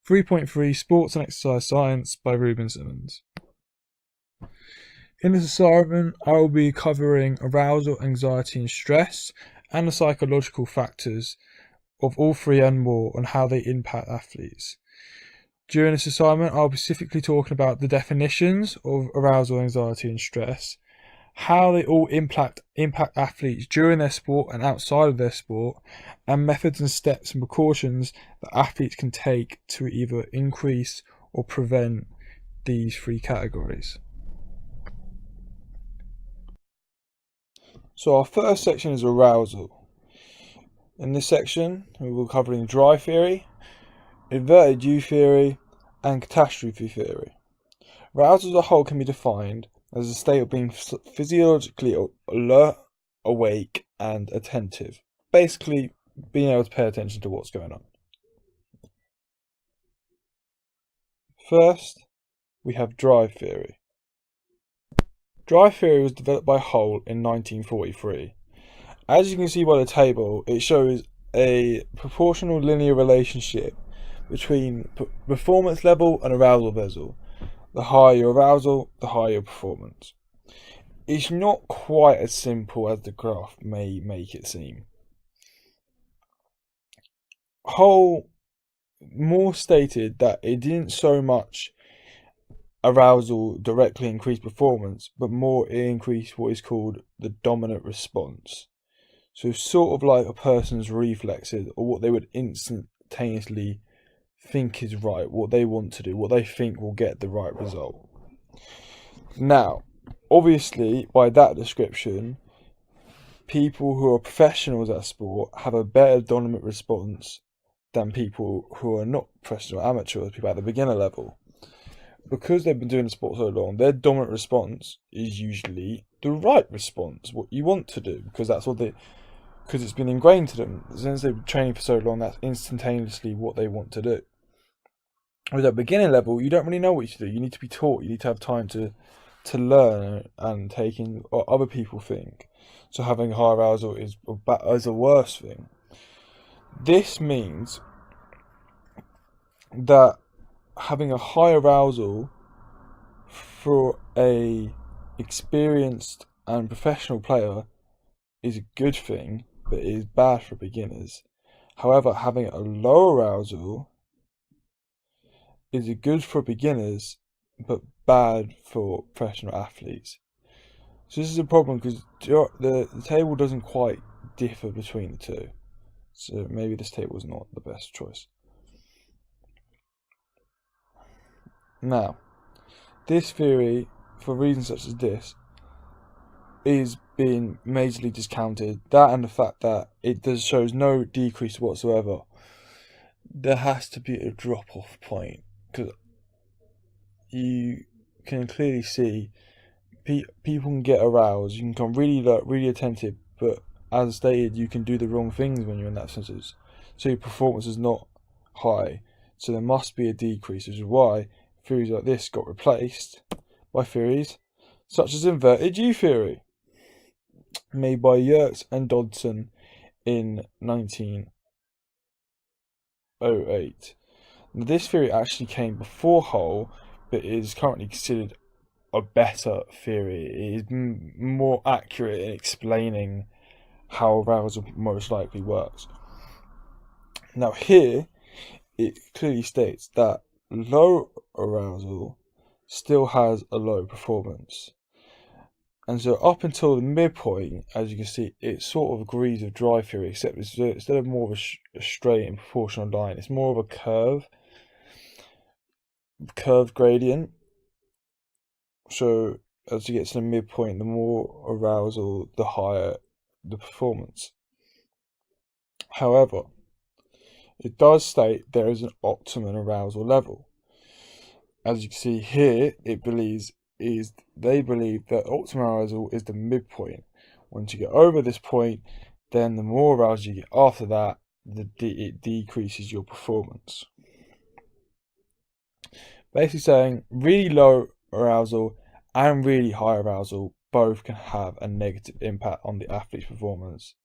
3.3 Sports and Exercise Science by Ruben Simmons. In this assignment, I will be covering arousal, anxiety, and stress, and the psychological factors of all three and more on how they impact athletes. During this assignment, I'll be specifically talking about the definitions of arousal, anxiety, and stress, how they all impact athletes during their sport and outside of their sport, and methods and steps and precautions that athletes can take to either increase or prevent these three categories. So our first section is arousal. In this section, we will be covering dry theory, inverted U theory, and catastrophe theory. Arousal as a whole can be defined as a state of being physiologically alert, awake, and attentive. Basically, being able to pay attention to what's going on. First, we have drive theory. Drive theory was developed by Hull in 1943. As you can see by the table, it shows a proportional linear relationship between performance level and arousal level. The higher your arousal, the higher your performance. It's not quite as simple as the graph may make it seem. Hull more stated that it didn't so much arousal directly increase performance, but more it increased what is called the dominant response. So sort of like a person's reflexes, or what they would instantaneously think is right, what they want to do, what they think will get the right result. Now, obviously, by that description, people who are professionals at sport have a better dominant response than people who are not professional amateurs, people at the beginner level. Because they've been doing the sport so long, their dominant response is usually the right response, what you want to do, because it's been ingrained to them. Since they've been training for so long, that's instantaneously what they want to do. With at beginner level, you don't really know what you should do. You need to be taught. You need to have time to learn and take in what other people think. So having high arousal is a worse thing. This means that having a high arousal for a experienced and professional player is a good thing, but it is bad for beginners. However, having a low arousal is good for beginners, but bad for professional athletes. So this is a problem because the table doesn't quite differ between the two. So maybe this table is not the best choice. Now, this theory, for reasons such as this, is being majorly discounted. That and the fact that it shows no decrease whatsoever. There has to be a drop-off point, because you can clearly see people can get aroused. You can become really attentive, but as stated, you can do the wrong things when you're in that sense. So your performance is not high. So there must be a decrease, which is why theories like this got replaced by theories such as inverted U theory, made by Yerkes and Dodson in 1908. Now, this theory actually came before Hull, but is currently considered a better theory. It is more accurate in explaining how arousal most likely works. Now here, it clearly states that low arousal still has a low performance. And so up until the midpoint, as you can see, it sort of agrees with dry theory, except instead of more of a straight and proportional line, it's more of a curved gradient. So as you get to the midpoint, the more arousal, the higher the performance. However, it does state there is an optimum arousal level. As you can see here, they believe that optimum arousal is the midpoint. Once you get over this point, then the more arousal you get after that, it decreases your performance. Basically saying really low arousal and really high arousal both can have a negative impact on the athlete's performance,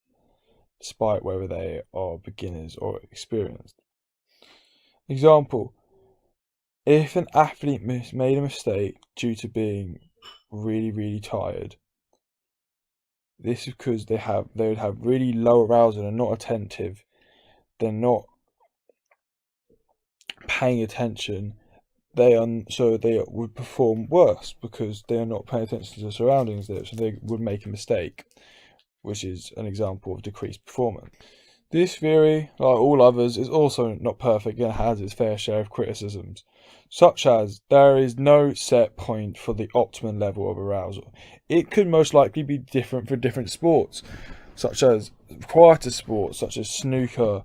despite whether they are beginners or experienced. Example, If an athlete made a mistake due to being really, really tired, this is because they would have really low arousal and not attentive. They're not paying attention. They would perform worse because they are not paying attention to the surroundings there, so they would make a mistake, which is an example of decreased performance. This theory, like all others, is also not perfect and has its fair share of criticisms, such as there is no set point for the optimum level of arousal. It could most likely be different for different sports, such as quieter sports such as snooker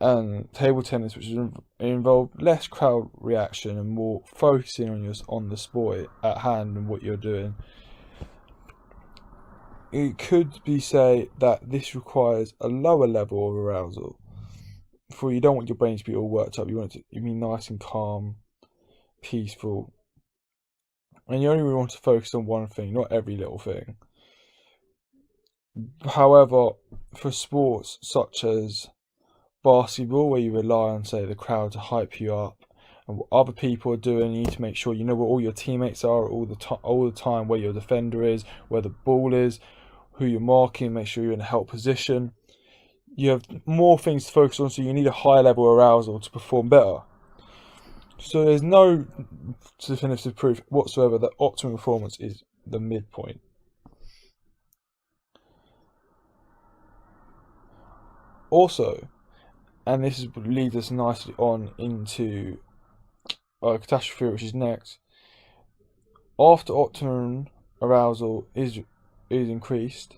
and table tennis, which involve less crowd reaction and more focusing on the sport at hand and what you're doing. It could be say that this requires a lower level of arousal. For you don't want your brain to be all worked up. You want it to be nice and calm, peaceful, and you only really want to focus on one thing, not every little thing. However, for sports such as basketball, where you rely on, say, the crowd to hype you up, and what other people are doing, you need to make sure you know where all your teammates are all the time, where your defender is, where the ball is, who you're marking, make sure you're in a help position. You have more things to focus on, so you need a high level of arousal to perform better. So there's no definitive proof whatsoever that optimum performance is the midpoint. Also, and leads us nicely on into catastrophe, which is next. After optimum arousal is increased,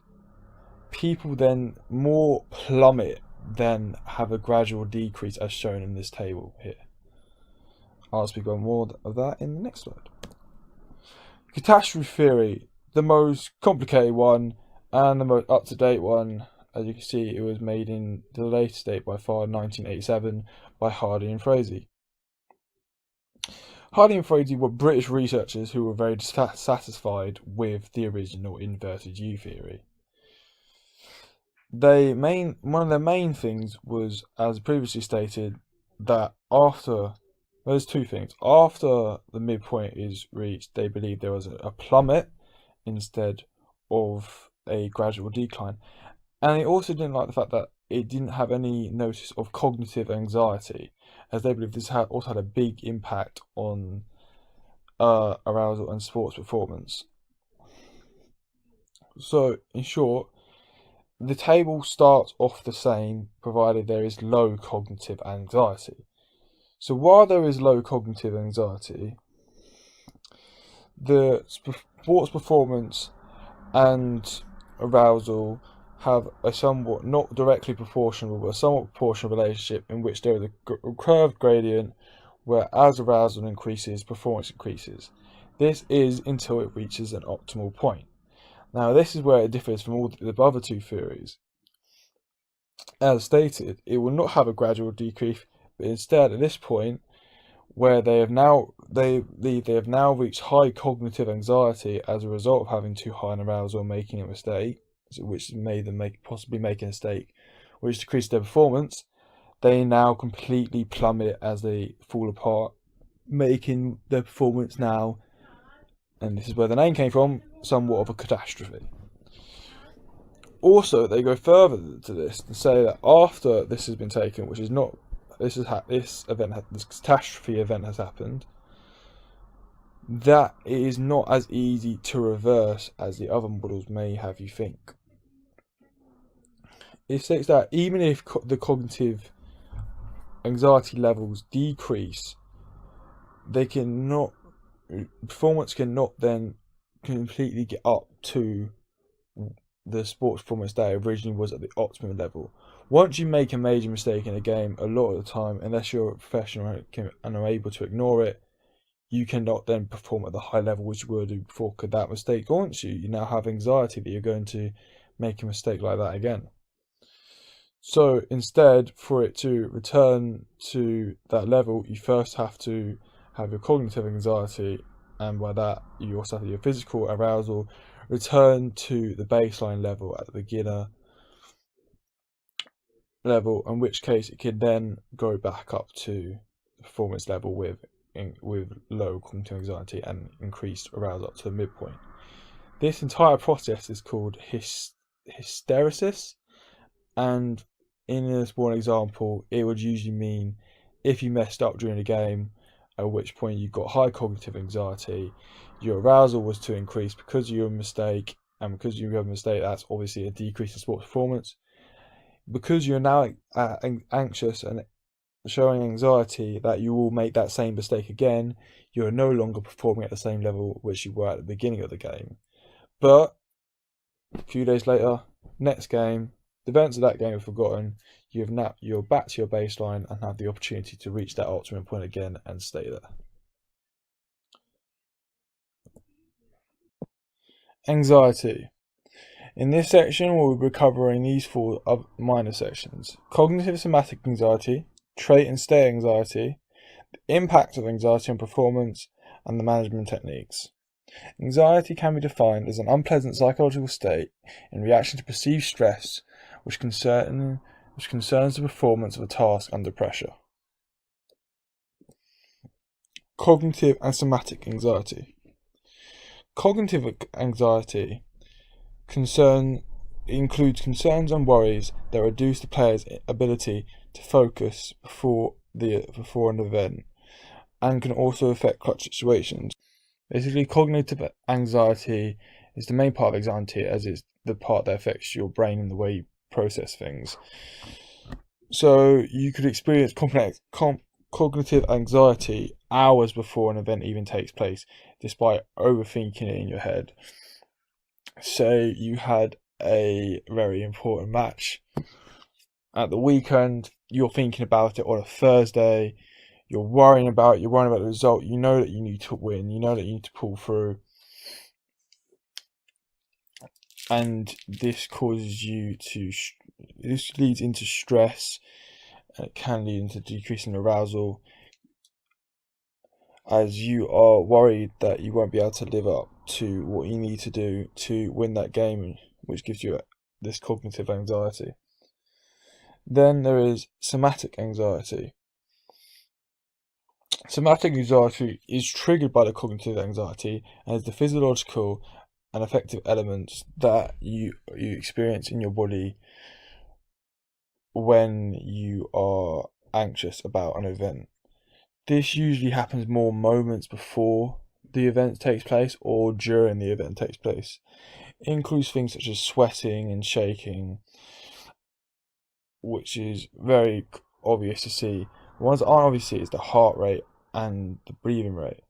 people then more plummet than have a gradual decrease, as shown in this table here. I'll speak on more of that in the next slide. Catastrophe theory, the most complicated one and the most up-to-date one. As you can see, it was made in the latest date by far, 1987, by Hardy and Frazee. Hardy and Frazee were British researchers who were very dissatisfied with the original inverted U theory. One of their main things was, as previously stated, that there's two things. After the midpoint is reached, they believe there was a plummet instead of a gradual decline. And they also didn't like the fact that it didn't have any notice of cognitive anxiety, as they believe this also had a big impact on arousal and sports performance. So, in short, the table starts off the same, provided there is low cognitive anxiety. So while there is low cognitive anxiety, the sports performance and arousal have a somewhat, not directly proportional, but a somewhat proportional relationship in which there is a curved gradient where as arousal increases, performance increases. This is until it reaches an optimal point. Now, this is where it differs from all the other two theories. As stated, it will not have a gradual decrease, but instead, at this point, where they have now reached high cognitive anxiety as a result of having too high an arousal and making a mistake, which made them possibly make a mistake, which decreased their performance, they now completely plummet as they fall apart, making their performance now, and this is where the name came from, somewhat of a catastrophe. Also, they go further to this and say that after this has been taken, which is not this catastrophe event has happened, that it is not as easy to reverse as the other models may have you think. It states that even if the cognitive anxiety levels decrease, performance cannot then completely get up to the sports performance that originally was at the optimum level. Once you make a major mistake in a game, a lot of the time, unless you're a professional and are able to ignore it, you cannot then perform at the high level which you were doing before. Because that mistake haunts you. You now have anxiety that you're going to make a mistake like that again. So instead, for it to return to that level, you first have to have your cognitive anxiety, and by that you also have your physical arousal return to the baseline level at the beginner level, in which case it can then go back up to the performance level with with low cognitive anxiety and increased arousal up to the midpoint. This entire process is called hysteresis, and in this one example, it would usually mean if you messed up during a game, at which point you got high cognitive anxiety, your arousal was to increase because of your mistake, and because you have a mistake, that's obviously a decrease in sports performance. Because you're now anxious and showing anxiety that you will make that same mistake again, you are no longer performing at the same level which you were at the beginning of the game. But a few days later, next game, the events of that game are forgotten. You're back to your baseline and have the opportunity to reach that optimum point again and stay there. Anxiety. In this section, we'll be covering these four minor sections: cognitive somatic anxiety, trait and state anxiety, the impact of anxiety on performance, and the management techniques. Anxiety can be defined as an unpleasant psychological state in reaction to perceived stress which concerns the performance of a task under pressure. Cognitive and somatic anxiety. Cognitive anxiety includes concerns and worries that reduce the player's ability to focus before an event, and can also affect clutch situations. Basically, cognitive anxiety is the main part of anxiety, as it's the part that affects your brain and the way you process things. So you could experience cognitive anxiety hours before an event even takes place, despite overthinking it in your head. Say you had a very important match at the weekend, you're thinking about it on a Thursday, you're worrying about the result, you know that you need to win, you know that you need to pull through, and this leads into stress, and it can lead into decreasing arousal, as you are worried that you won't be able to live up to what you need to do to win that game, which gives you this cognitive anxiety. Then there is somatic anxiety. Somatic anxiety is triggered by the cognitive anxiety and is the physiological and affective elements that you experience in your body when you are anxious about an event. This usually happens more moments before the event takes place or during the event takes place. It includes things such as sweating and shaking, which is very obvious to see. The ones that aren't obvious to see is the heart rate and the breathing rate,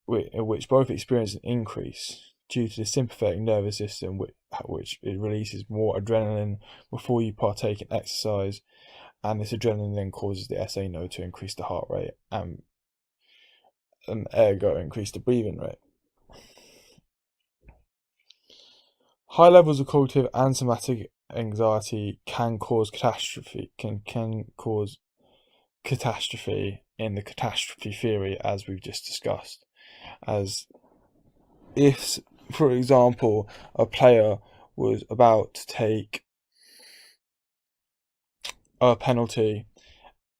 which both experience an increase due to the sympathetic nervous system, which it releases more adrenaline before you partake in exercise, and this adrenaline then causes the SA node to increase the heart rate and ergo increase the breathing rate. High levels of cognitive and somatic anxiety can cause catastrophe. Can cause catastrophe in the catastrophe theory, as we've just discussed. As if, for example, a player was about to take a penalty,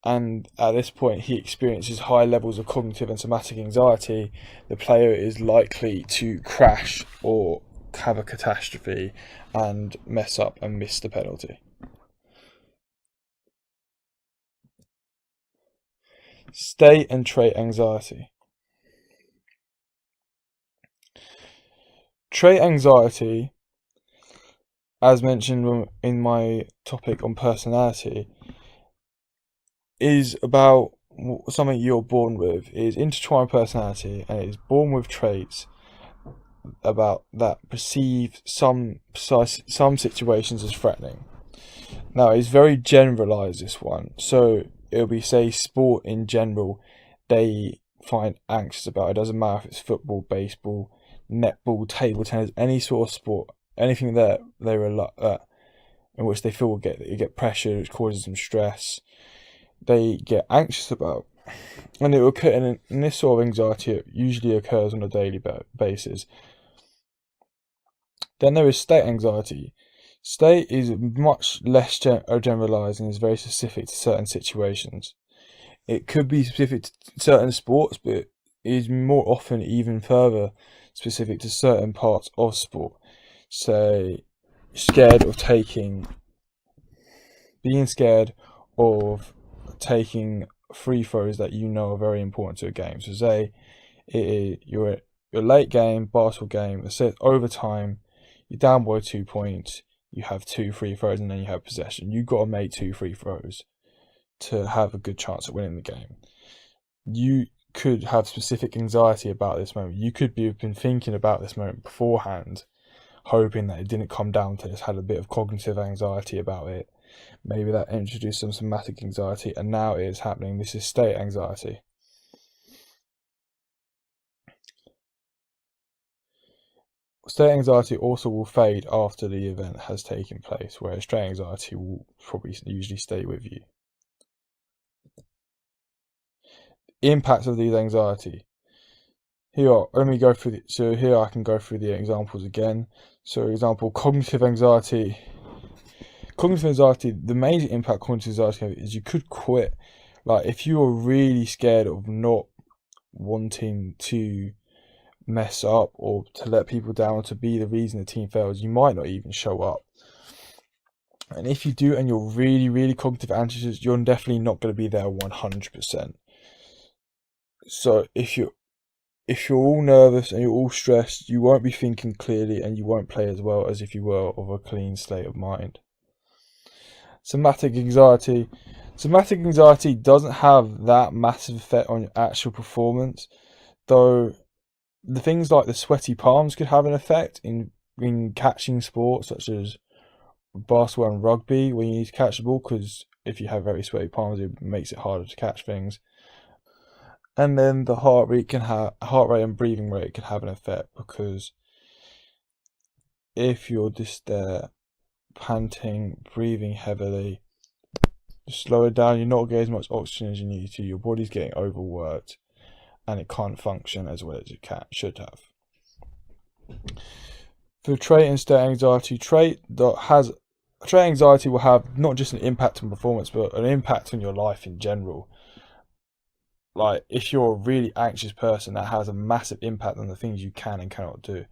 and at this point he experiences high levels of cognitive and somatic anxiety, the player is likely to crash or have a catastrophe and mess up and miss the penalty. State and trait anxiety. Trait anxiety, as mentioned in my topic on personality, is about something you're born with. It is intertwined personality, and it is born with traits about that perceive some situations as threatening. Now, it's very generalized, this one. So it'll be, say, sport in general, they find anxious about. It doesn't matter if it's football, baseball, netball, table tennis, any sort of sport, anything that they in which they feel will get pressure, which causes them stress, they get anxious about. And it will occur, and this sort of anxiety, it usually occurs on a daily basis. Then there is state anxiety. State is much less generalized and is very specific to certain situations. It could be specific to certain sports, but it is more often even further specific to certain parts of sport. Say, scared of taking, being scared of taking free throws that you know are very important to a game. So say you're a late game, basketball game, let's say it's overtime, you're down by 2 points, you have two free throws and then you have possession. You've got to make two free throws to have a good chance of winning the game. You could have specific anxiety about this moment. You could have been thinking about this moment beforehand, hoping that it didn't come down to this, had a bit of cognitive anxiety about it. Maybe that introduced some somatic anxiety, and now it is happening. This is state anxiety. State anxiety also will fade after the event has taken place, whereas state anxiety will probably usually stay with you. Impacts of these anxiety. Here, let me go through. So here I can go through the examples again. So, example, cognitive anxiety. Cognitive anxiety. The major impact cognitive anxiety is you could quit. Like if you are really scared of not wanting to mess up or to let people down or to be the reason the team fails, you might not even show up. And if you do and you're really, really cognitive anxious, you're definitely not going to be there 100%. So if you're all nervous and you're all stressed, you won't be thinking clearly and you won't play as well as if you were of a clean state of mind. Somatic anxiety. Somatic anxiety doesn't have that massive effect on your actual performance, though the things like the sweaty palms could have an effect in catching sports such as basketball and rugby when you need to catch the ball, because if you have very sweaty palms, it makes it harder to catch things. And then the heart rate and breathing rate can have an effect, because if you're just there panting, breathing heavily, just slow it down. You're not getting as much oxygen as you need to. Your body's getting overworked, and it can't function as well as it should have. For trait and state anxiety, trait anxiety will have not just an impact on performance, but an impact on your life in general. Like if you're a really anxious person, that has a massive impact on the things you can and cannot do.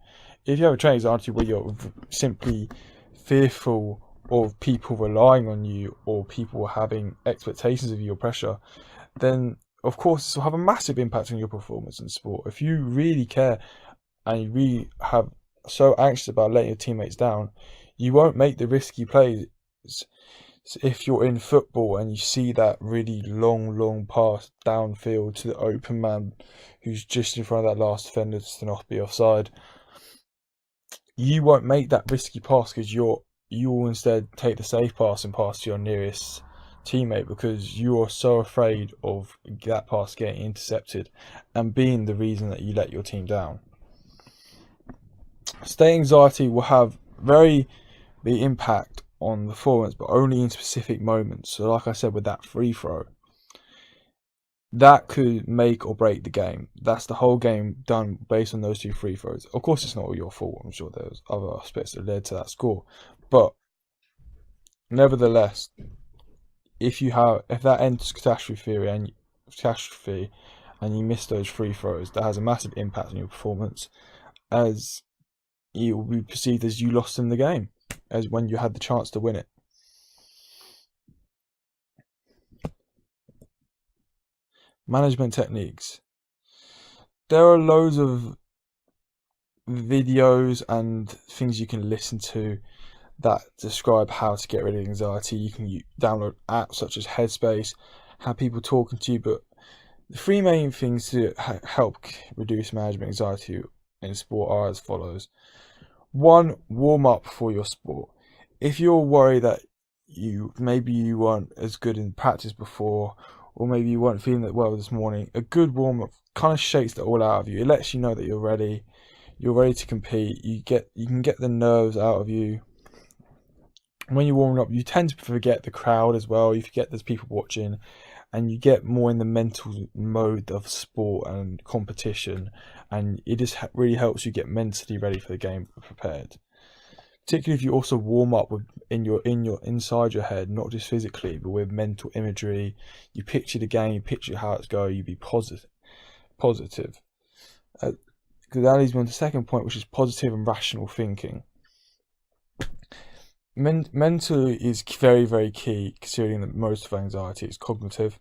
If you have a trait anxiety where you're simply fearful of people relying on you or people having expectations of you or pressure, then of course this will have a massive impact on your performance in sport. If you really care and you really have so anxious about letting your teammates down, you won't make the risky plays. So if you're in football and you see that really long pass downfield to the open man who's just in front of that last defender to not be offside, you won't make that risky pass because you will instead take the safe pass and pass to your nearest teammate, because you are so afraid of that pass getting intercepted and being the reason that you let your team down. State anxiety will have very big impact on the performance, but only in specific moments. So like I said with that free throw, that could make or break the game. That's the whole game done based on those two free throws. Of course it's not all your fault. I'm sure there's other aspects that led to that score, but nevertheless, if that ends catastrophe and you miss those free throws, that has a massive impact on your performance, as it will be perceived as you lost in the game, as when you had the chance to win it. Management techniques. There are loads of videos and things you can listen to that describe how to get rid of anxiety. You can download apps such as Headspace, have people talking to you, but the three main things to help reduce management anxiety in sport are as follows. 1, warm up for your sport. If you're worried that maybe you weren't as good in practice before, or maybe you weren't feeling that well this morning, a good warm up kind of shakes that all out of you. It lets you know that you're ready to compete. You can get the nerves out of you. When you're warming up, you tend to forget the crowd as well. You forget there's people watching, and you get more in the mental mode of sport and competition, and it just really helps you get mentally ready for the game, prepared. particularly if you also warm up with in your inside your head, not just physically, but with mental imagery. You picture the game, you picture how it's going. You be positive. Because that leads me on to the second point, which is positive and rational thinking. Mental is very, very key, considering that most of anxiety is cognitive.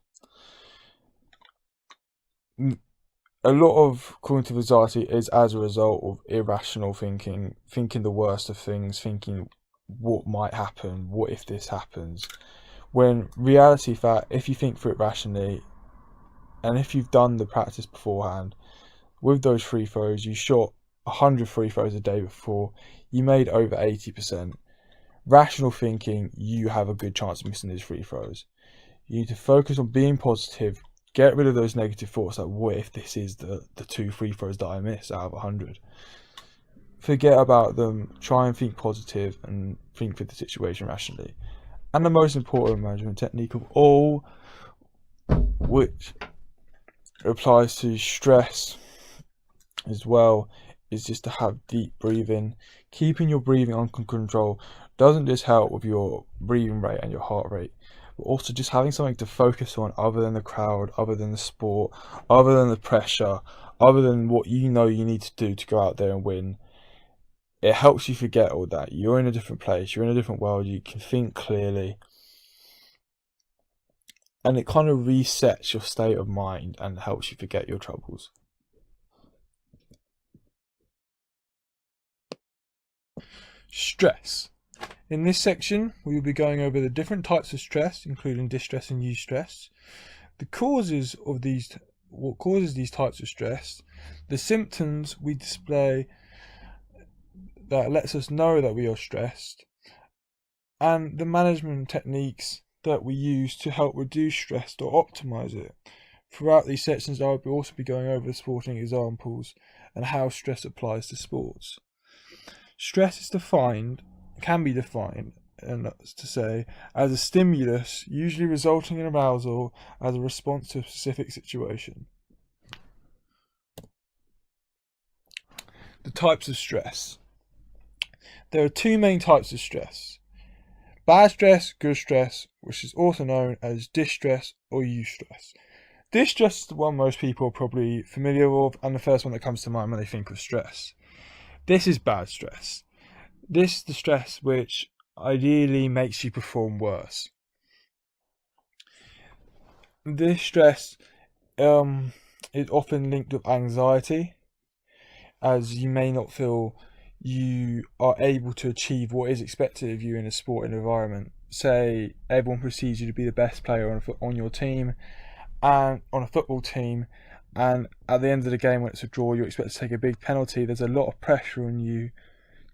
A lot of cognitive anxiety is as a result of irrational thinking, thinking the worst of things, thinking what might happen, what if this happens. When reality fact, if you think through it rationally, and if you've done the practice beforehand, with those free throws, you shot 100 free throws a day before, you made over 80%. Rational thinking, you have a good chance of missing these free throws. You need to focus on being positive, get rid of those negative thoughts like, what if this is the 2 free throws that I miss out of 100? Forget about them, try and think positive and think through the situation rationally. And the most important management technique of all, which applies to stress as well, is just to have deep breathing. Keeping your breathing under control doesn't just help with your breathing rate and your heart rate, but also just having something to focus on other than the crowd, other than the sport, other than the pressure, other than what you know you need to do to go out there and win. It helps you forget all that. You're in a different place, you're in a different world, you can think clearly. And it kind of resets your state of mind and helps you forget your troubles. Stress. In this section, we will be going over the different types of stress, including distress and eustress, the causes of these, what causes these types of stress, the symptoms we display that lets us know that we are stressed, and the management techniques that we use to help reduce stress or optimize it. Throughout these sections, I will also be going over sporting examples and how stress applies to sports. Stress can be defined, and that's to say, as a stimulus, usually resulting in arousal as a response to a specific situation. The types of stress. There are 2 main types of stress. Bad stress, good stress, which is also known as distress or eustress. Distress is the one most people are probably familiar with, and the first one that comes to mind when they think of stress. This is bad stress. This is the stress which ideally makes you perform worse. This stress is often linked with anxiety, as you may not feel you are able to achieve what is expected of you in a sporting environment. Say everyone perceives you to be the best player on your team and on a football team, and at the end of the game when it's a draw you're expected to take a big penalty. There's a lot of pressure on you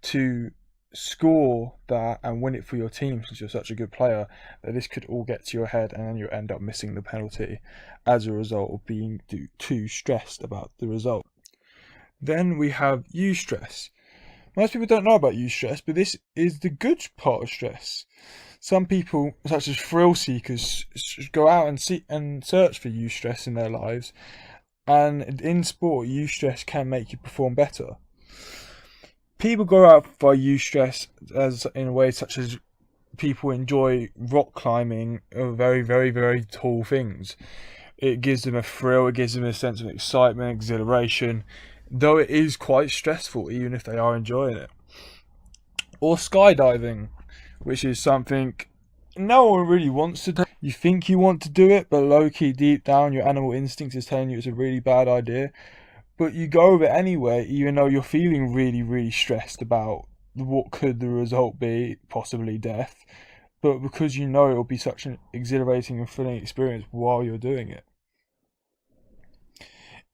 to score that and win it for your team, since you're such a good player, that this could all get to your head and then you'll end up missing the penalty as a result of being too stressed about the result. Then we have eustress. Most people don't know about eustress, but this is the good part of stress. Some people, such as thrill seekers, go out and search for eustress in their lives, and in sport, eustress can make you perform better. People go out for eustress as in a way such as people enjoy rock climbing or very, very, very tall things. It gives them a thrill, it gives them a sense of excitement, exhilaration, though it is quite stressful even if they are enjoying it. Or skydiving, which is something no one really wants to do. You think you want to do it, but low-key deep down your animal instinct is telling you it's a really bad idea. But you go with it anyway, even though you're feeling really, really stressed about what could the result be, possibly death. But because you know it'll be such an exhilarating and thrilling experience while you're doing it.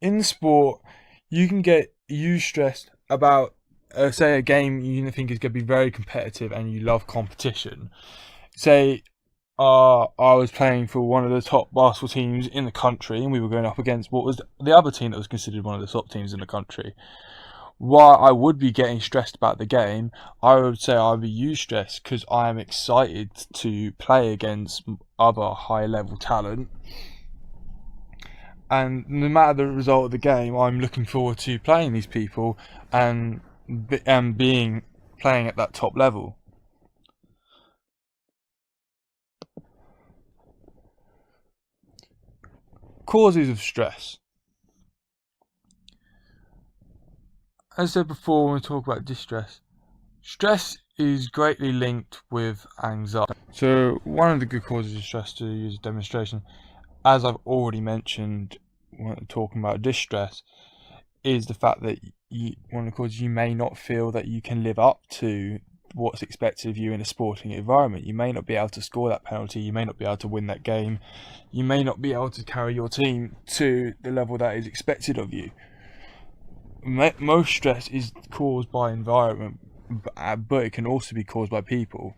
In sport, you can get eustressed about, say, a game you think is going to be very competitive and you love competition. Say, I was playing for one of the top basketball teams in the country, and we were going up against what was the other team that was considered one of the top teams in the country. While I would be getting stressed about the game, I would say I would be eustressed because I am excited to play against other high-level talent. And no matter the result of the game, I'm looking forward to playing these people and being playing at that top level. Causes of stress. As I said before, when we talk about distress, stress is greatly linked with anxiety. So one of the good causes of stress, to use a demonstration, as I've already mentioned when talking about distress, is the fact that one of the causes, you may not feel that you can live up to what's expected of you in a sporting environment. You may not be able to score that penalty, you may not be able to win that game, you may not be able to carry your team to the level that is expected of you. Most stress is caused by environment, but it can also be caused by people.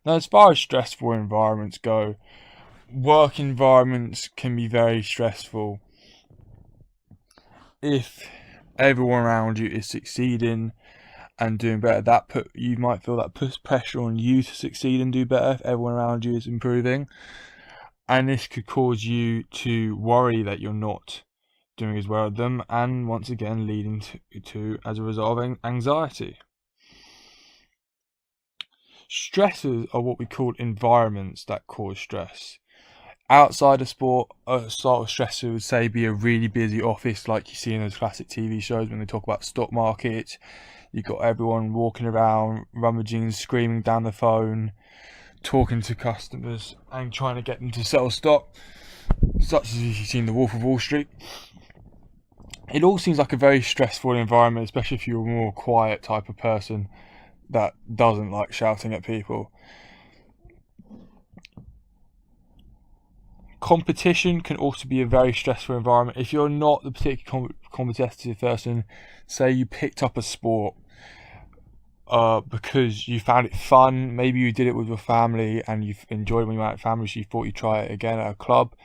Now, as far as stressful environments go, work environments can be very stressful. If everyone around you is succeeding and doing better, you might feel that puts pressure on you to succeed and do better if everyone around you is improving, and this could cause you to worry that you're not doing as well as them, and once again leading to as a result of anxiety. Stresses are what we call environments that cause stress. Outside of sport, a sort of stressor would say be a really busy office, like you see in those classic TV shows when they talk about stock market. You've got everyone walking around, rummaging, screaming down the phone, talking to customers and trying to get them to sell stock, such as you've seen The Wolf of Wall Street. It all seems like a very stressful environment, especially if you're a more quiet type of person that doesn't like shouting at people. Competition can also be a very stressful environment. If you're not the particular competitive person, say you picked up a sport because you found it fun, maybe you did it with your family and you enjoyed it when you were at family, so you thought you'd try it again at a club,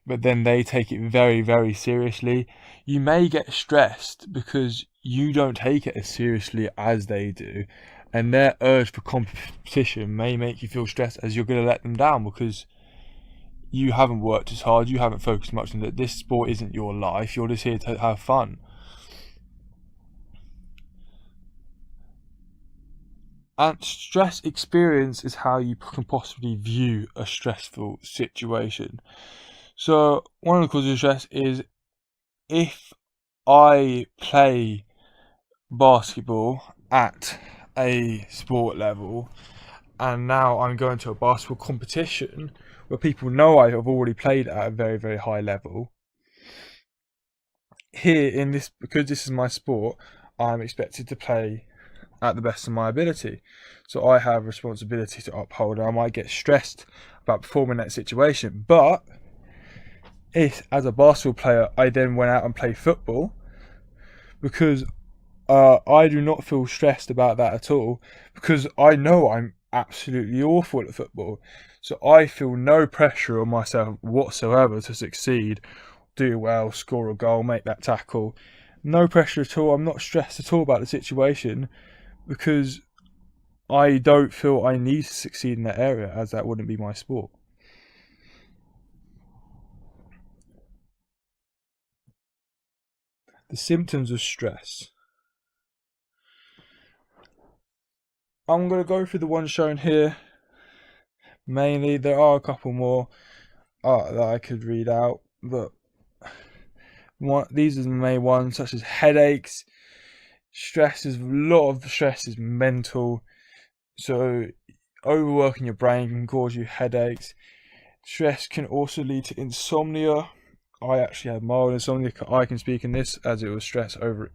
but then they take it very, very seriously. You may get stressed because you don't take it as seriously as they do, and their urge for competition may make you feel stressed, as you're going to let them down because you haven't worked as hard, you haven't focused much on that. This sport isn't your life, you're just here to have fun. And stress experience is how you can possibly view a stressful situation. So one of the causes of stress is if I play basketball at a sport level and now I'm going to a basketball competition where people know I have already played at a very, very high level. Here in this, because this is my sport, I'm expected to play at the best of my ability. So I have responsibility to uphold, and I might get stressed about performing that situation. But if, as a basketball player, I then went out and played football, because I do not feel stressed about that at all, because I know I'm absolutely awful at football. So I feel no pressure on myself whatsoever to succeed, do well, score a goal, make that tackle. No pressure at all. I'm not stressed at all about the situation because I don't feel I need to succeed in that area, as that wouldn't be my sport. The symptoms of stress. I'm going to go through the ones shown here. Mainly, there are a couple more that I could read out, but these are the main ones, such as headaches. A lot of the stress is mental, so overworking your brain can cause you headaches. Stress can also lead to insomnia. I actually had mild insomnia. I can speak in this as it was stress over.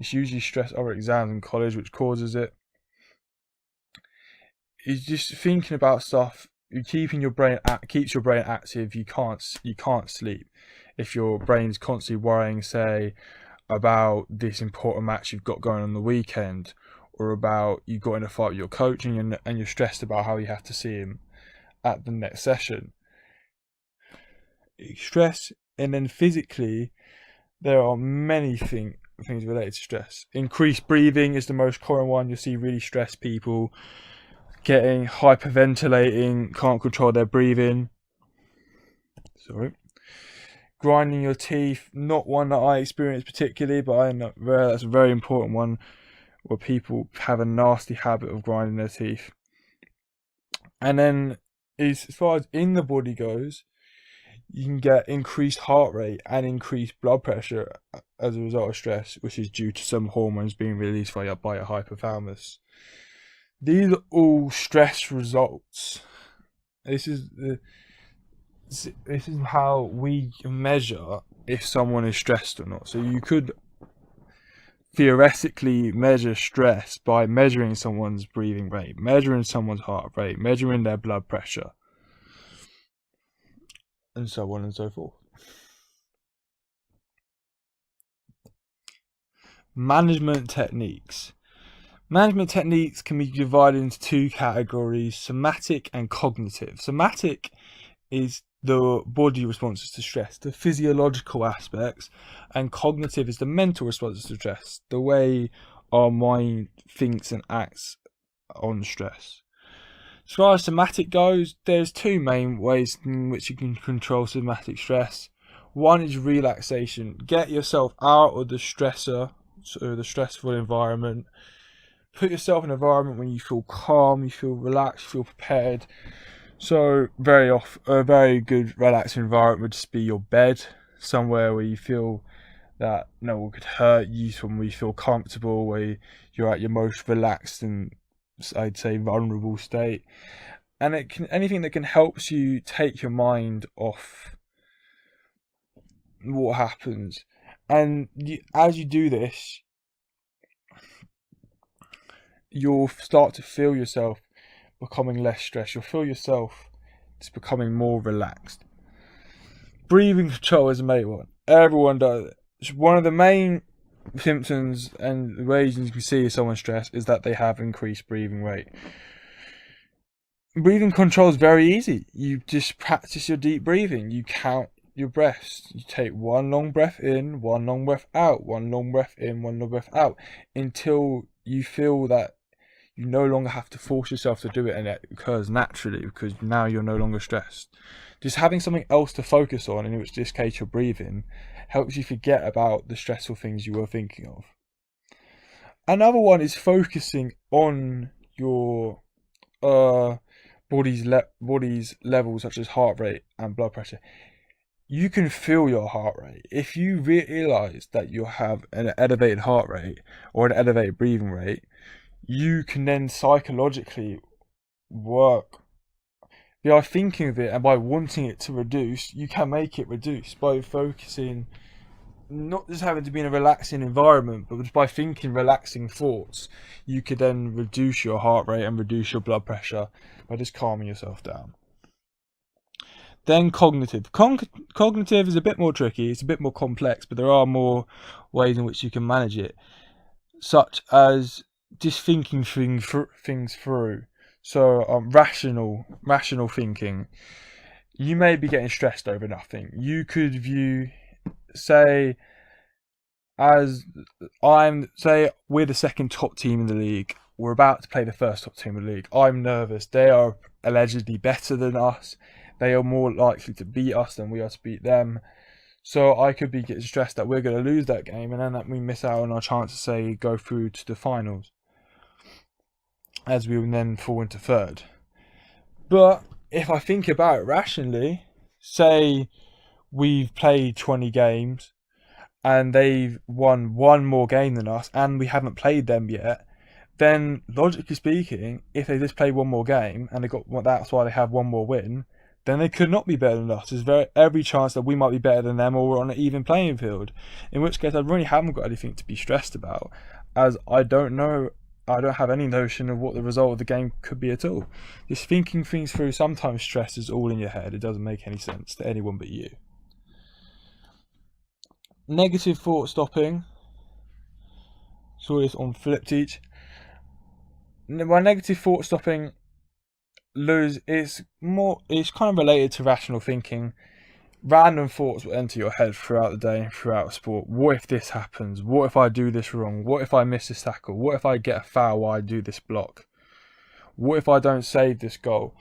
It's usually stress over exams in college which causes it. It's just thinking about stuff. Keeps your brain active. You can't sleep if your brain's constantly worrying, say, about this important match you've got going on the weekend, or about you got in a fight with your coach and you're stressed about how you have to see him at the next session. Stress, and then physically, there are many things related to stress. Increased breathing is the most common one. You'll see really stressed people getting hyperventilating, can't control their breathing. Grinding your teeth, not one that I experience particularly, but I know that's a very important one where people have a nasty habit of grinding their teeth. And then, as far as in the body goes, you can get increased heart rate and increased blood pressure as a result of stress, which is due to some hormones being released by your hypothalamus. These are all stress results. This is how we measure if someone is stressed or not. So you could theoretically measure stress by measuring someone's breathing rate, measuring someone's heart rate, measuring their blood pressure, and so on and so forth. Management techniques. Management techniques can be divided into two categories: somatic and cognitive. Somatic is the body responses to stress, the physiological aspects, and cognitive is the mental responses to stress, the way our mind thinks and acts on stress. As far as somatic goes, there's two main ways in which you can control somatic stress. One is relaxation. Get yourself out of the stressor, so the stressful environment. Put yourself in an environment when you feel calm, you feel relaxed, you feel prepared. So a very good relaxing environment would just be your bed, somewhere where you feel that no one could hurt you, somewhere where you feel comfortable, where you're at your most relaxed and, I'd say, vulnerable state. And anything that can help you take your mind off what happens. And as you do this, you'll start to feel yourself becoming less stressed. You'll feel yourself just becoming more relaxed. Breathing control is a main one. Everyone does it. It's one of the main symptoms and the ways you can see someone's stressed is that they have increased breathing rate. Breathing control is very easy. You just practice your deep breathing. You count your breaths. You take one long breath in, one long breath out, one long breath in, one long breath out, until you feel that you no longer have to force yourself to do it, and it occurs naturally because now you're no longer stressed. Just having something else to focus on, in which this case you're breathing, helps you forget about the stressful things you were thinking of. Another one is focusing on your body's levels, such as heart rate and blood pressure. You can feel your heart rate. If you realise that you have an elevated heart rate or an elevated breathing rate, you can then psychologically work by thinking of it, and by wanting it to reduce, you can make it reduce by focusing, not just having to be in a relaxing environment, but just by thinking relaxing thoughts. You could then reduce your heart rate and reduce your blood pressure by just calming yourself down. Then cognitive. Cognitive is a bit more tricky, it's a bit more complex, but there are more ways in which you can manage it, such as just thinking things through. So rational thinking. You may be getting stressed over nothing. You could view, say we're the second top team in the league. We're about to play the first top team in the league. I'm nervous. They are allegedly better than us. They are more likely to beat us than we are to beat them. So I could be getting stressed that we're going to lose that game, and then that we miss out on our chance to, say, go through to the finals, as we will then fall into third. But if I think about it rationally, say we've played 20 games and they've won one more game than us and we haven't played them yet, then logically speaking, if they just play one more game and that's why they have one more win, then they could not be better than us. There's every chance that we might be better than them, or we're on an even playing field. In which case, I really haven't got anything to be stressed about, as I don't have any notion of what the result of the game could be at all. Just thinking things through sometimes stresses all in your head. It doesn't make any sense to anyone but you. Negative thought stopping. Saw this on Flip Teach. By negative thought stopping, it's kind of related to rational thinking. Random thoughts will enter your head throughout the day and throughout sport. What if this happens? What if I do this wrong? What if I miss this tackle? What if I get a foul while I do this block? What if I don't save this goal?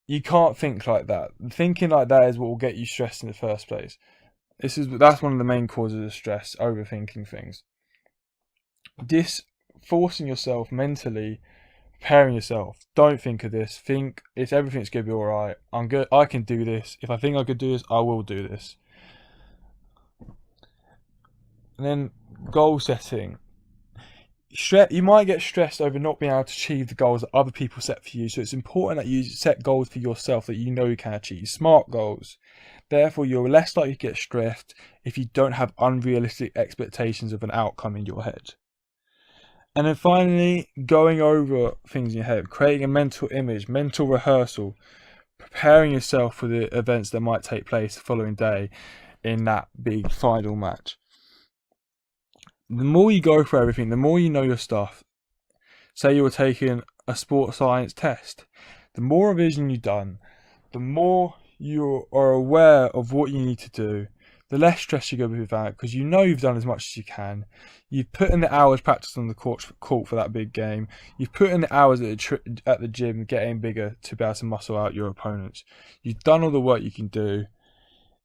You can't think like that. Thinking like that is what will get you stressed in the first place. That's one of the main causes of stress, overthinking things. This forcing yourself mentally, preparing yourself. Don't think of this. Think it's everything's gonna be all right. I'm good. I can do this. If I think I could do this, I will do this. And then goal setting. You might get stressed over not being able to achieve the goals that other people set for you. So it's important that you set goals for yourself that you know you can achieve. Smart goals. Therefore, you're less likely to get stressed if you don't have unrealistic expectations of an outcome in your head. And then finally, going over things in your head, creating a mental image, mental rehearsal, preparing yourself for the events that might take place the following day in that big final match. The more you go through everything, the more you know your stuff. Say you were taking a sports science test. The more revision you've done, the more you are aware of what you need to do, the less stress you go with that, because you know you've done as much as you can. You've put in the hours practice on the court for that big game. You've put in the hours at the gym getting bigger to be able to muscle out your opponents. You've done all the work you can do.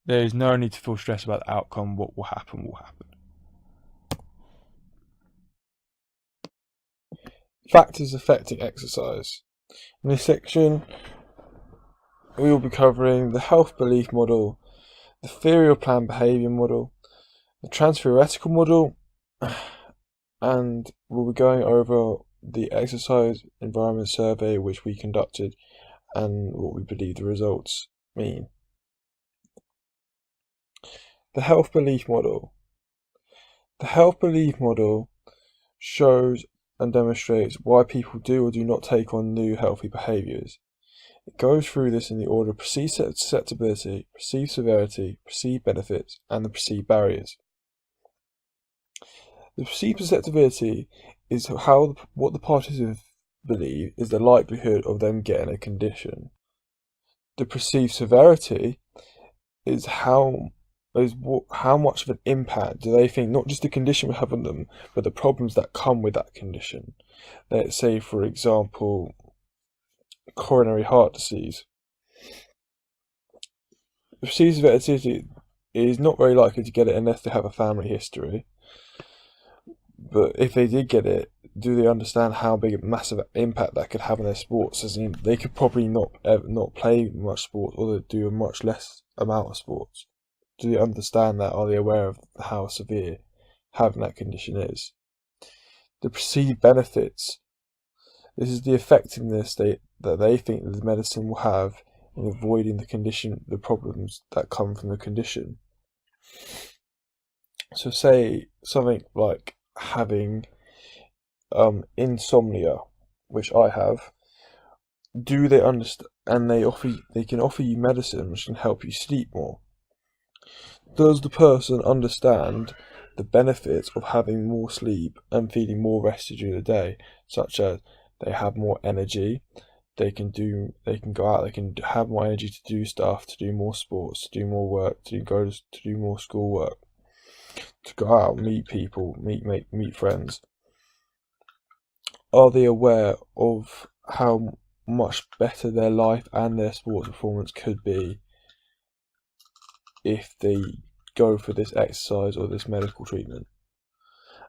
There is no need to feel stressed about the outcome. What will happen will happen. Factors affecting exercise. In this section, we will be covering the health belief model, the theory of planned behaviour model, the transtheoretical model, and we'll be going over the exercise environment survey which we conducted and what we believe the results mean. The health belief model. The health belief model shows and demonstrates why people do or do not take on new healthy behaviours. It goes through this in the order of perceived susceptibility, perceived severity, perceived benefits, and the perceived barriers. The perceived susceptibility is what the participants believe is the likelihood of them getting a condition. The perceived severity is how much of an impact do they think not just the condition will have on them, but the problems that come with that condition. Let's say, for example, coronary heart disease. The perceived severity is not very likely to get it unless they have a family history. But if they did get it, do they understand how big a massive impact that could have on their sports? As in, they could probably not play much sport, or they do a much less amount of sports. Do they understand that? Are they aware of how severe having that condition is? The perceived benefits. This is the effectiveness that they think that the medicine will have in avoiding the problems that come from the condition. So say something like having insomnia, which I have. Do they understand? And they can offer you medicine which can help you sleep more. Does the person understand the benefits of having more sleep and feeling more rested during the day, such as they have more energy, they can go out, they can have more energy to do stuff, to do more sports, to do more work, to do more schoolwork, to go out, meet people, meet friends. Are they aware of how much better their life and their sports performance could be if they go for this exercise or this medical treatment?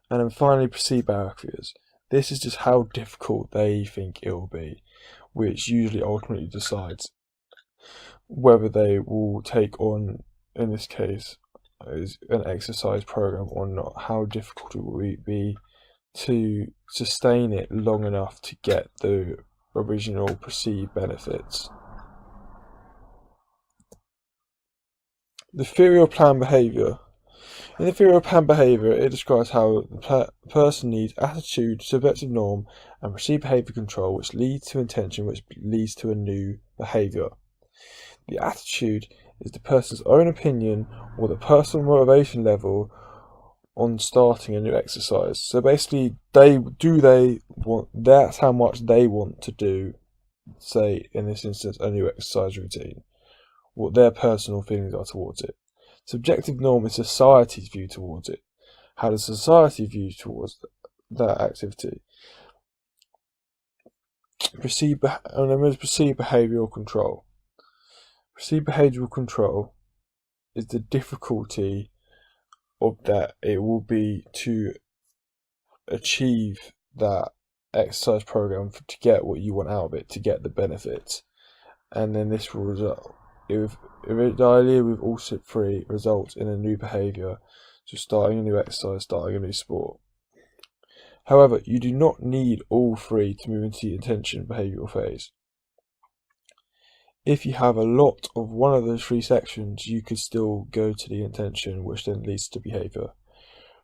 And then finally, perceived barriers. This is just how difficult they think it will be, which usually ultimately decides whether they will take on, in this case, an exercise program or not. How difficult it will be to sustain it long enough to get the original perceived benefits. The theory of planned behaviour. In the theory of planned behaviour, it describes how the person needs attitude, subjective norm, and perceived behaviour control, which leads to intention, which leads to a new behaviour. The attitude is the person's own opinion or the personal motivation level on starting a new exercise. So basically, that's how much they want to do, say in this instance, a new exercise routine, what their personal feelings are towards it. Subjective norm is society's view towards it. How does society view towards that activity? Perceived behavioural control. Perceived behavioural control is the difficulty of that. It will be to achieve that exercise program to get what you want out of it, to get the benefits, and then this will result. If the idea with all three results in a new behaviour, so starting a new exercise, starting a new sport. However, you do not need all three to move into the intention behavioural phase. If you have a lot of one of those three sections, you could still go to the intention, which then leads to behaviour.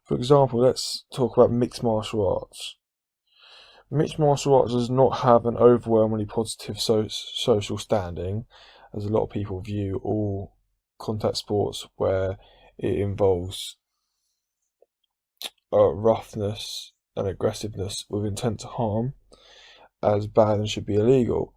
For example, let's talk about mixed martial arts. Mixed martial arts does not have an overwhelmingly positive social standing, as a lot of people view all contact sports where it involves roughness and aggressiveness with intent to harm as bad and should be illegal.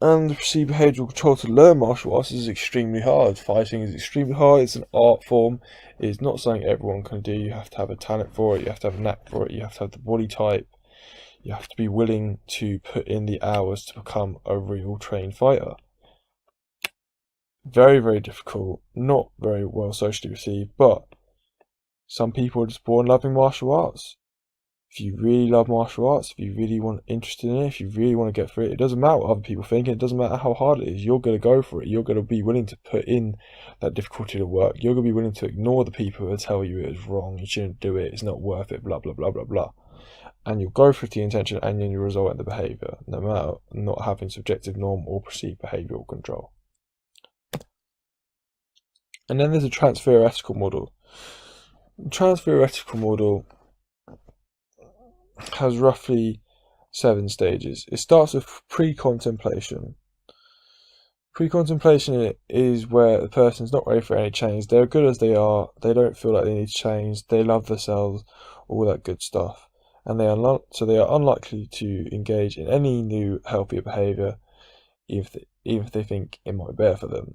And the perceived behavioural control to learn martial arts is extremely hard. Fighting is extremely hard. It's an art form. It's not something everyone can do. You have to have a talent for it. You have to have a knack for it. You have to have the body type. You have to be willing to put in the hours to become a real trained fighter. Very, very difficult. Not very well socially received. But some people are just born loving martial arts. If you really love martial arts, if you really want interested in it, if you really want to get through it, it doesn't matter what other people think, it doesn't matter how hard it is, you're going to go for it. You're going to be willing to put in that difficulty to work. You're going to be willing to ignore the people who tell you it is wrong, you shouldn't do it, it's not worth it, blah, blah, blah, blah, blah. And you'll go for the intention and then you result in the behaviour, no matter not having subjective norm or perceived behavioural control. And then there's a transfer ethical model. The transfer ethical model has roughly 7 stages. It starts with pre-contemplation. Pre-contemplation is where the person's not ready for any change. They're good as they are. They don't feel like they need to change. They love themselves, all that good stuff. And they are unlikely to engage in any new healthier behaviour, even if they think it might be better for them.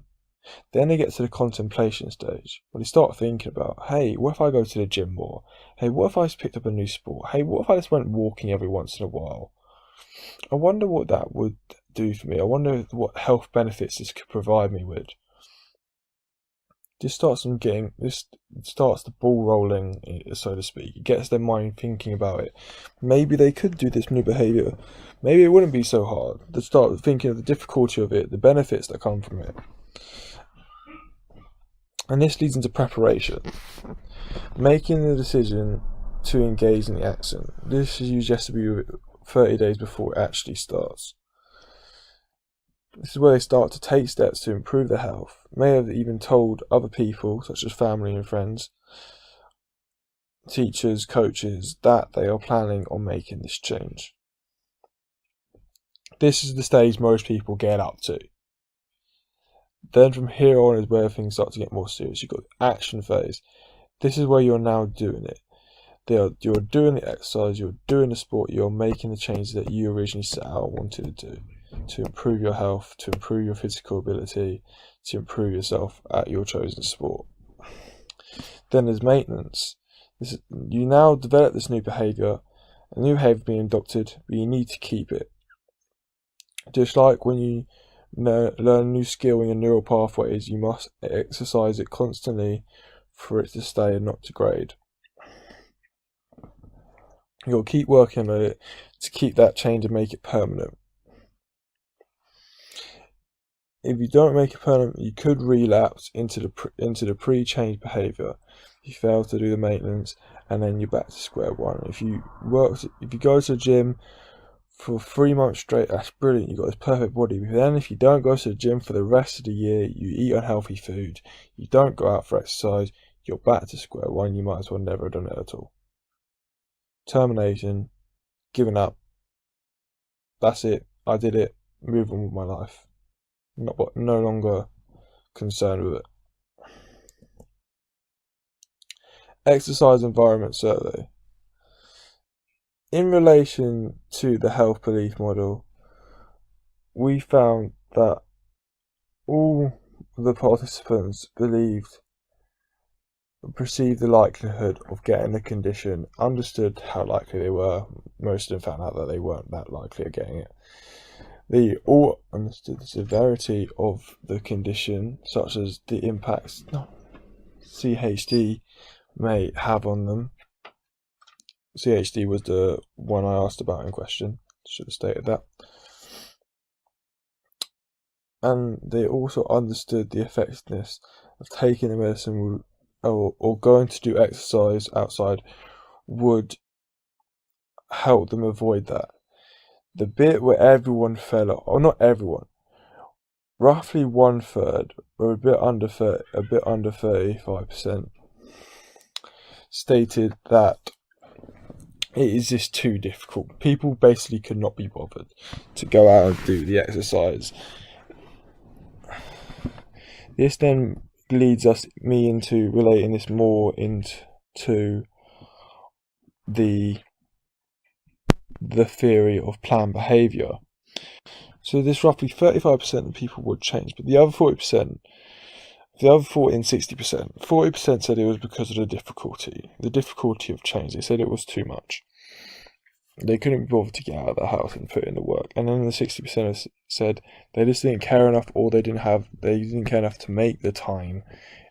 Then they get to the contemplation stage, where they start thinking about, hey, what if I go to the gym more? Hey, what if I just picked up a new sport? Hey, what if I just went walking every once in a while? I wonder what that would do for me. I wonder what health benefits this could provide me with. This starts the ball rolling, so to speak. It gets their mind thinking about it. Maybe they could do this new behaviour. Maybe it wouldn't be so hard. They start thinking of the difficulty of it, the benefits that come from it. And this leads into preparation. Making the decision to engage in the action. This is usually has to be 30 days before it actually starts. This is where they start to take steps to improve their health. May have even told other people, such as family and friends, teachers, coaches, that they are planning on making this change. This is the stage most people get up to. Then from here on is where things start to get more serious. You've got the action phase. This is where you're now doing it. You're doing the exercise, you're doing the sport, you're making the changes that you originally set out and wanted to do to improve your health, to improve your physical ability, to improve yourself at your chosen sport. Then there's maintenance. You now develop this new behaviour, a new behaviour being adopted, but you need to keep it. Just like when you learn a new skill in your neural pathways, you must exercise it constantly for it to stay and not degrade. You've got to keep working on it to keep that change and make it permanent. If you don't make it permanent, you could relapse into the pre-change behaviour. You fail to do the maintenance, and then you're back to square one. If you go to the gym for 3 months straight, that's brilliant. You've got this perfect body. But then if you don't go to the gym for the rest of the year, you eat unhealthy food, you don't go out for exercise, you're back to square one. You might as well never have done it at all. Termination, giving up. That's it. I did it. Move on with my life. No longer concerned with it. Exercise environment survey. In relation to the health belief model, we found that all the participants perceived the likelihood of getting the condition, understood how likely they were. Most of them found out that they weren't that likely of getting it. They all understood the severity of the condition, such as the impacts CHD may have on them. CHD was the one I asked about in question. Should have stated that. And they also understood the effectiveness of taking the medicine or going to do exercise outside would help them avoid that. The bit where everyone fell off, or not everyone, roughly 1/3, or a bit under 35%, stated that it is just too difficult. People basically could not be bothered to go out and do the exercise. This then leads me into relating this more into the theory of planned behaviour. So this roughly 35% of people would change, but the other 40%, the other 40 and 60%, 40% said it was because of the difficulty of change. They said it was too much. They couldn't be bothered to get out of the house and put in the work. And then the 60% said they just didn't care enough, or they didn't care enough to make the time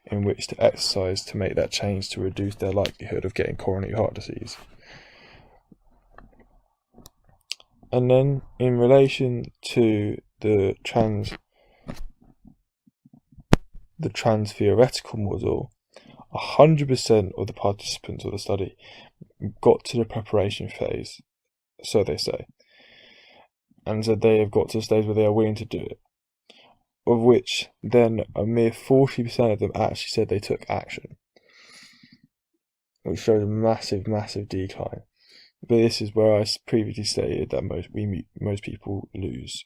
in which to exercise to make that change to reduce their likelihood of getting coronary heart disease. And then in relation to the trans theoretical model, 100% of the participants of the study got to the preparation phase, so they say, and so they have got to the stage where they are willing to do it, of which then a mere 40% of them actually said they took action, which showed a massive decline. But this is where I previously stated that most people lose.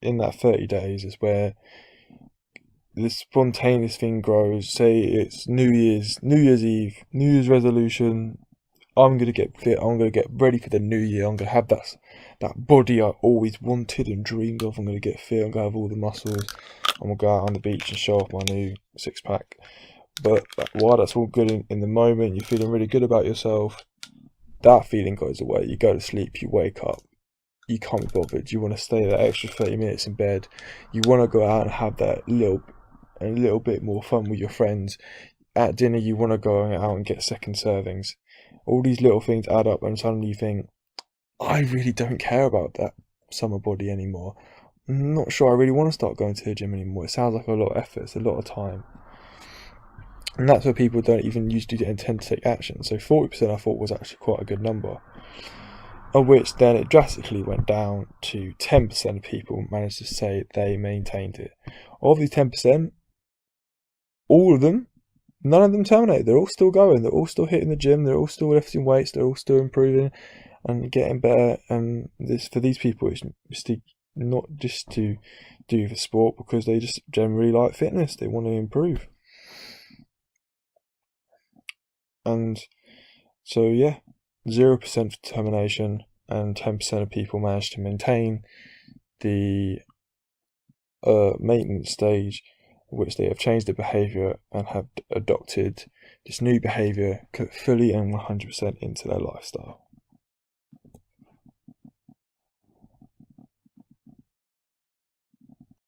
In that 30 days is where this spontaneous thing grows. Say it's New Year's Eve, New Year's resolution. I'm gonna get fit. I'm gonna get ready for the new year. I'm gonna have that body I always wanted and dreamed of. I'm gonna get fit. I'm gonna have all the muscles. I'm gonna go out on the beach and show off my new 6-pack. But while that's all good in the moment, you're feeling really good about yourself. That feeling goes away. You go to sleep. You wake up. You can't be bothered. You want to stay that extra 30 minutes in bed. You want to go out and have that a little bit more fun with your friends. At dinner, you want to go out and get second servings. All these little things add up, and suddenly you think, I really don't care about that summer body anymore. I'm not sure I really want to start going to the gym anymore. It sounds like a lot of effort. It's a lot of time. And that's where people don't even usually intend to take action. So 40% I thought was actually quite a good number. Of which then it drastically went down to 10% of people managed to say they maintained it. Of these 10%, all of them, none of them terminated. They're all still going. They're all still hitting the gym. They're all still lifting weights. They're all still improving and getting better. And for these people, it's not just to do the sport, because they just generally like fitness. They want to improve. And so, yeah, 0% for termination, and 10% of people managed to maintain the maintenance stage, which they have changed their behaviour and have adopted this new behaviour fully and 100% into their lifestyle.